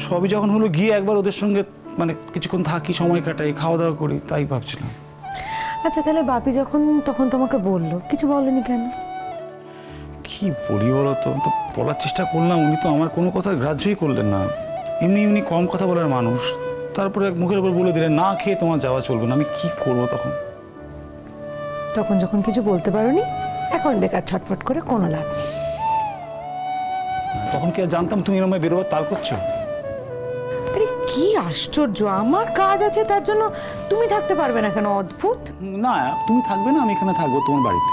সবই যখন হলো গিয়ে একবার ওদের সঙ্গে মানে কিছুক্ষণ থাকি, সময় কাটাই, খাওয়া দাওয়া করি, তাই ভাবছিলাম। আচ্ছা তাহলে বাপি যখন তখন তোমাকে বললো, কিছু বলেনি কেন? কি বলি বলো তো, তো বলার চেষ্টা করলাম, উনি তো আমার কোনো কথা গ্রাহ্যই করলেন না। এমনি এমনি কম কথা বলার মানুষ, তারপরে মুখের উপর বলে দিলেন না খেয়ে তোমার যাওয়া চলবে না। আমি কি করবো তখন? তখন যখন কিছু বলতে পারোনি, এখন বেকার ছটফট করে কোনো লাভ নেই। তখন কি আর জানতাম তুমি এরকম বেরোবার তাল করছো? আরে কি আশ্চর্য, আমার কাজ আছে তার জন্য তুমি থাকতে পারবে না কেন? অদ্ভুত। না তুমি থাকবে না, আমি এখানে থাকবো তোমার বাড়িতে।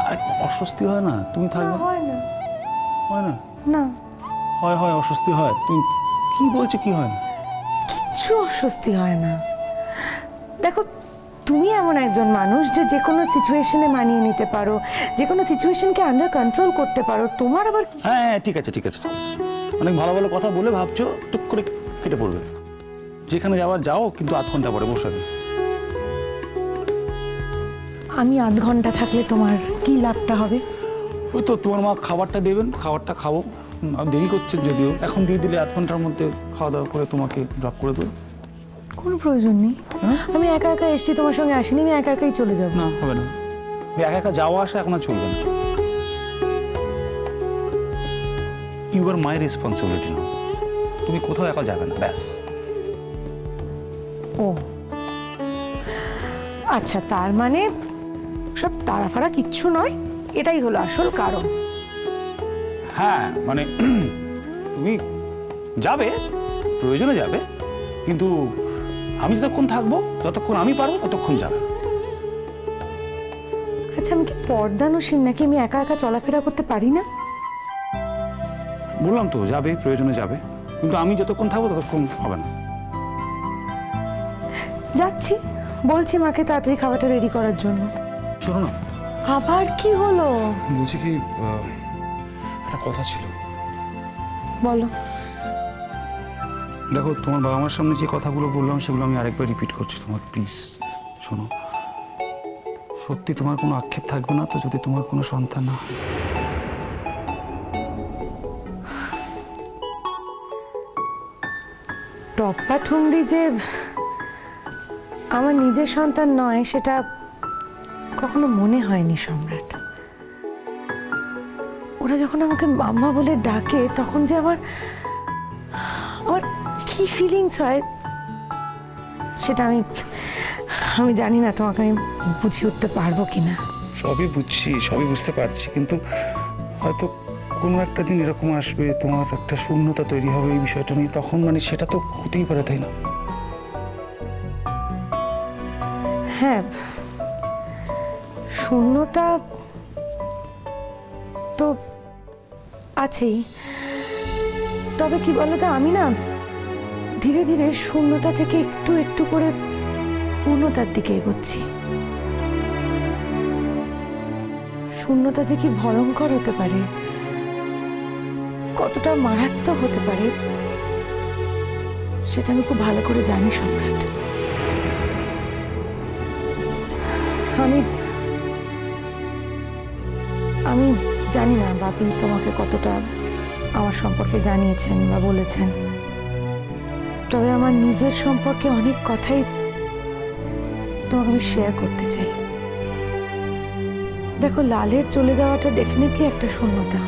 আর অস্বস্তি হয় না তুমি থাকবে? হয় না। হয় না? না, হয় হয়, অস্বস্তি হয়। তুমি কি বলছো, কি হয় না? কিচ্ছু অস্বস্তি হয় না। দেখো, তুমি এমন একজন মানুষ যে যে কোনো সিচুয়েশনে মানিয়ে নিতে পারো, যে কোনো সিচুয়েশনকে আন্ডার কন্ট্রোল করতে পারো। তোমার আবার হ্যাঁ হ্যাঁ, ঠিক আছে ঠিক আছে ঠিক আছে। অনেক ভালো ভালো কথা বলে ভাবছো, টুক করে কেটে পড়বে। যেখানে যাওয়ার যাও, কিন্তু আধ ঘন্টা পরে বসে থাকবে। আমি আধ ঘন্টা থাকলে তোমার কি লাভটা হবে? ওই তো তোমার মা খাবারটা দেবেন, খাবারটা খাবো। দেরি করছেন যদিও, এখন দিয়ে দিলে আধ ঘন্টার মধ্যে খাওয়া দাওয়া করে তোমাকে ড্রপ করে দেবো। কোনো প্রয়োজন নেই। আমি একা একা এসছি, তোমার সঙ্গে আসিনি, আমি একা একাই চলে যাবো। না হবে না, ওই একা একা যাওয়া আসা এখন আর চলবে না। ইউ আর মাই রেসপন্সিবিলিটি না। তুমি কোথাও একা যাবে না, ব্যাস। ও আচ্ছা, তার মানে সব তাড়াফাড়া কিচ্ছু নয়, এটাই হলো আসল কারণ। হ্যাঁ মানে তুমি যাবে, প্রয়োজনে যাবে, কিন্তু আমি যতক্ষণ থাকবো, যতক্ষণ আমি পারবো ততক্ষণ যাবে। আচ্ছা, আমি কি পর্দানুশীল নাকি? আমি একা একা চলাফেরা করতে পারি না? বললাম তো যাবে, প্রয়োজনে যাবে, কিন্তু আমি যতক্ষণ থাকবো ততক্ষণ হবে না। যাচ্ছি, বলছি মাকে তাড়াতাড়ি খাবারটা রেডি করার জন্য। শোনো না, আবার কি হলো? বলছি কি, একটা কথা ছিল। বলো। দেখো, তোমার বাবা মার সামনে যে কথাগুলো বললাম সেগুলো আমি আরেকবার রিপিট করছি তোমাকে, প্লিজ শোনো। সত্যি তোমার কোনো আক্ষেপ থাকবে না তো যদি তোমার কোনো সন্তান না হয়? টপ্পা ঠুমরি যে আমার নিজের সন্তান নয়, সেটা কখনো মনে হয়নি সম্রাট। ওরা যখন আমাকে মাম্মা বলে ডাকে, তখন যে আমার আমার কি ফিলিংস হয় সেটা আমি জানি না, তোমাকে আমি বুঝিয়ে উঠতে পারবো কিনা। সবই বুঝছি, সবই বুঝতে পারছি, কিন্তু হয়তো কোনো একটা দিন এরকম আসবে, তোমার একটা শূন্যতা তৈরি হবে এই বিষয়টা নিয়ে, তখন মানে সেটা তো হতেই পারে, তাই না? হ্যাঁ, শূন্যতা তো আছেই। তবে কি বলতো, আমি না ধীরে ধীরে শূন্যতা থেকে একটু একটু করে পূর্ণতার দিকে এগোচ্ছি। শূন্যতা যে কি ভয়ঙ্কর হতে পারে, কতটা মারাত্মক হতে পারে, সেটা আমি খুব ভালো করে জানি সম্রাট। আমি জানি না বাপি তোমাকে কতটা আমার সম্পর্কে জানিয়েছেন বা বলেছেন, তবে আমার নিজের সম্পর্কে অনেক কথাই তোমাকে আমি শেয়ার করতে চাই। দেখো, লালের চলে যাওয়াটা ডেফিনেটলি একটা শূন্যতা,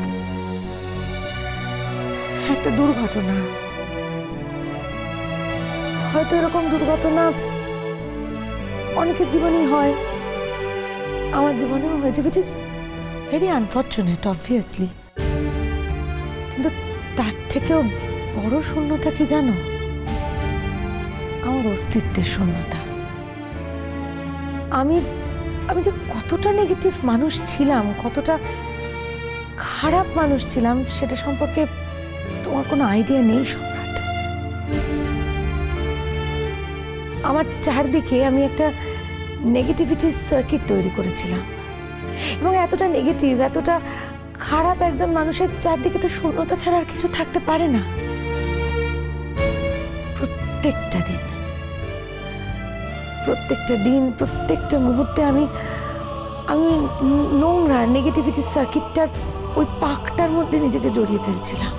একটা দুর্ঘটনা। হয়তো এরকম দুর্ঘটনা অনেকের জীবনেই হয়, আমার জীবনেও হয়েছে, which is very unfortunate obviously, কিন্তু তার থেকেও বড় শূন্যতা কি জানো? আমার অস্তিত্বের শূন্যতা। আমি যে কতটা নেগেটিভ মানুষ ছিলাম, কতটা খারাপ মানুষ ছিলাম, সেটা সম্পর্কে তোমার কোনো আইডিয়া নেই সম্রাট। আমার চারদিকে আমি একটা নেগেটিভিটির সার্কিট তৈরি করেছিলাম, এবং এতটা নেগেটিভ, এতটা খারাপ একজন মানুষের চারদিকে তো শূন্যতা ছাড়া আর কিছু থাকতে পারে না। প্রত্যেকটা দিন প্রত্যেকটা মুহূর্তে আমি নোংরা নেগেটিভিটির সার্কিটটার ওই পাকটার মধ্যে নিজেকে জড়িয়ে ফেলছিলাম,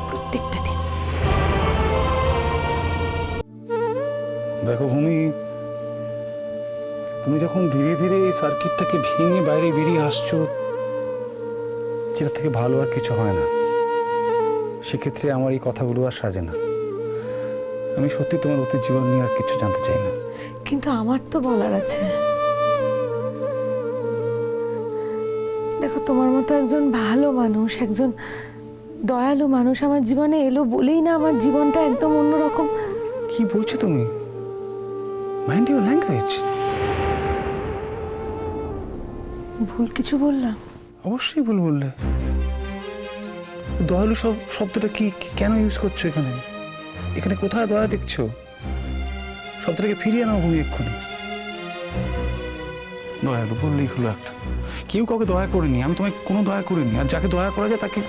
প্রত্যেকটা দিন। দেখো ভূমি, তুমি যখন ধীরে ধীরে এই সার্কিটটাকে ভেঙে বাইরে বেরিয়ে আসছো, যেটা থেকে ভালো আর কিছু হয় না, সেক্ষেত্রে আমার এই কথাগুলো আর সাজে না। আমি সত্যি তোমার অতীত জীবন নিয়ে আর কিছু জানতে চাই না। কিন্তু আমার তো বলার আছে। দেখো, তোমার মতো একজন ভালো মানুষ, একজন দয়ালু মানুষ আমার জীবনে এলো বলেই না আমার জীবনটা একদম অন্যরকম। কি বলছো তুমি? Mind your language. ভুল কিছু বললাম? অবশ্যই ভুল বললে। দয়ালু শব্দটা কি কেন ইউজ করছো এখানে? এখানে কোথায় দয়া দেখছো? শব্দটাকে ফিরিয়ে নাও ভূমি এক্ষুনি। দয়ালু বললেই হলো একটা। কেউ কাউকে দয়া করেনি, আমি তোমায় কোনো দয়া করিনি। আর যাকে দয়া করা যায় তাকে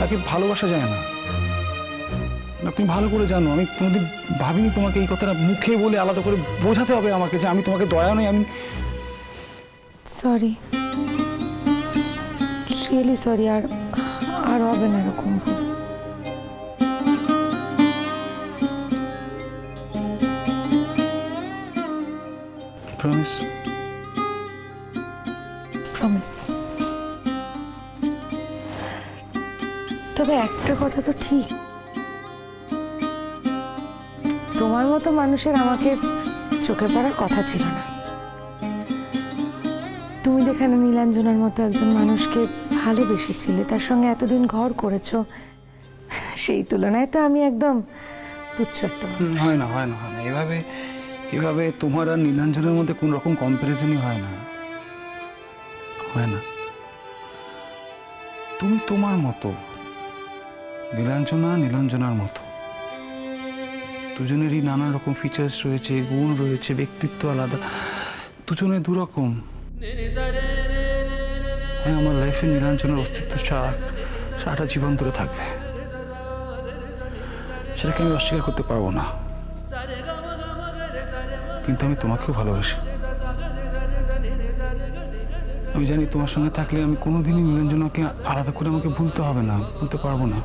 তাকে ভালোবাসা যায় না। তুমি ভালো করে জানো, আমি কোনোদিন ভাবিনি তোমাকে এই কথাটা মুখে বলে আলাদা করে বোঝাতে হবে আমাকে যে আমি তোমাকে দয়া নই। আমি সরি, রিয়েলি সরি। আর হবে না এরকম ভুল। প্রমিস? প্রমিস। তবে একটা কথা তো ঠিক, তোমার মতো মানুষের আমাকে চোখে পড়ার কথা ছিল না। তুমি যেখানে নীলাঞ্জনার মতো একজন মানুষকে ভালোবেসেছিলে, তার সঙ্গে এতদিন ঘর করেছো, সেই তুলনায় তো আমি একদম তুচ্ছ একটা মানুষ। হয় না, হয় না, হয় না। এভাবে তোমার আর নীলাঞ্জনের মধ্যে কোন রকম কম্পারিজনই হয় না, হয় না। তুমি তোমার মতো, নীলাঞ্জনার মতো। দুজনেরই নানা রকম ফিচার্স রয়েছে, গুণ রয়েছে, ব্যক্তিত্ব আলাদা, দুজনে দুরকম। হ্যাঁ, আমার লাইফে নীলাঞ্জনের অস্তিত্ব সারাটা জীবন ধরে থাকবে, সেটাকে আমি অস্বীকার করতে পারবো না। কিন্তু আমি তোমাকেও ভালোবাসি। আমি জানি তোমার সঙ্গে থাকলে আমি কোনোদিনই নীলাঞ্জনাকে আলাদা করে আমাকে ভুলতে হবে না, ভুলতে পারবো না।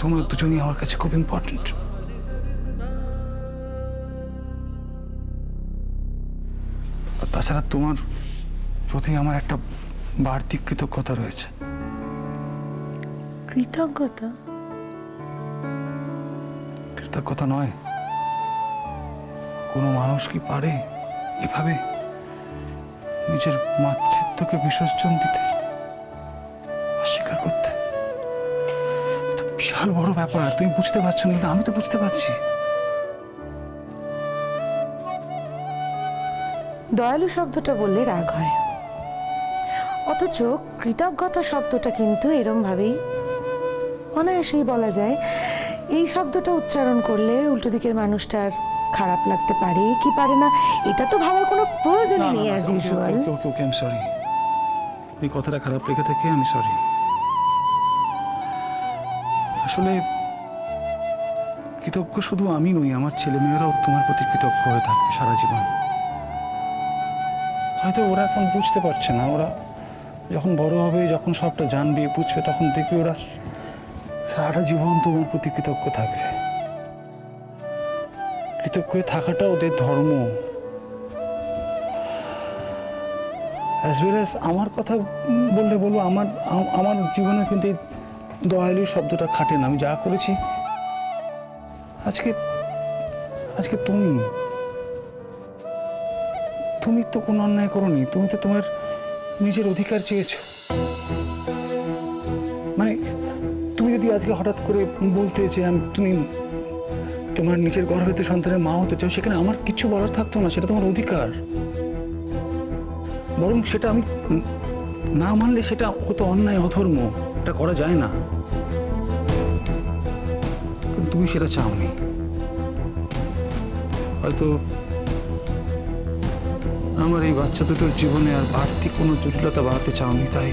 তোমরা দুজনই আমার কাছে খুব ইম্পর্টেন্ট। তাছাড়া তোমার প্রতি আমার একটা বাড়তি কৃতজ্ঞতা রয়েছে। কৃতজ্ঞতা? কৃতজ্ঞতা নয়, কোনো মানুষ কি পারে এভাবে নিজের মাতৃত্বকে বিসর্জন দিতে, অস্বীকার করতে? বিশাল বড় ব্যাপার। তুমি বুঝতে পারছো না, কিন্তু আমি তো বুঝতে পারছি। দয়ালু শব্দটা বললে রাগ হয়, অথচ কৃতজ্ঞতা শব্দটা কিন্তু এরম ভাবেই অনায়াসেই বলা যায়। এই শব্দটা উচ্চারণ করলে উল্টো দিকের মানুষটার খারাপ লাগতে পারে কি পারে না, এটা তো ভাবার কোনো প্রয়োজনই নেই। As usual. Okay, I am sorry. এই কথাটা খারাপ লেগে থাকে, আমি সরি। আসলে কৃতজ্ঞ শুধু আমি নই, আমার ছেলেমেয়েরাও তোমার প্রতি কৃতজ্ঞ হয়ে থাকবে সারা জীবন। হয়তো ওরা এখন বুঝতে পারছে না, ওরা যখন বড় হবে, যখন সবটা জানবে বুঝবে, তখন দেখবে ওরা সারাটা জীবন তোমার প্রতি কৃতজ্ঞ থাকবে। কৃতজ্ঞ হয়ে থাকাটা ওদের ধর্ম। অ্যাজ ওয়েল অ্যাজ আমার কথা বললে বলবো, আমার জীবনে কিন্তু এই দয়ালু শব্দটা খাটে না। আমি যা করেছি আজকে তুমি তো কোনো অন্যায় করোনি। তুমি তো তোমার নিজের অধিকার চেয়েছো। মানে তুমি যদি আজকে হঠাৎ করে বলতে যে তুমি তোমার নিজের গর্ভবতী সন্তানের মা হতে চাও, সেখানে আমার কিছু বলার থাকতো না। সেটা তোমার অধিকার। বরং সেটা আমি না মানলে সেটা হতো অন্যায়, অধর্ম। এটা করা যায় না। কিন্তু তুমি সেটা চাওনি। হয়তো আমার এই বাচ্চা দুটোর জীবনে আর বাড়তি কোনো জটিলতা বাড়াতে চাওনি, তাই।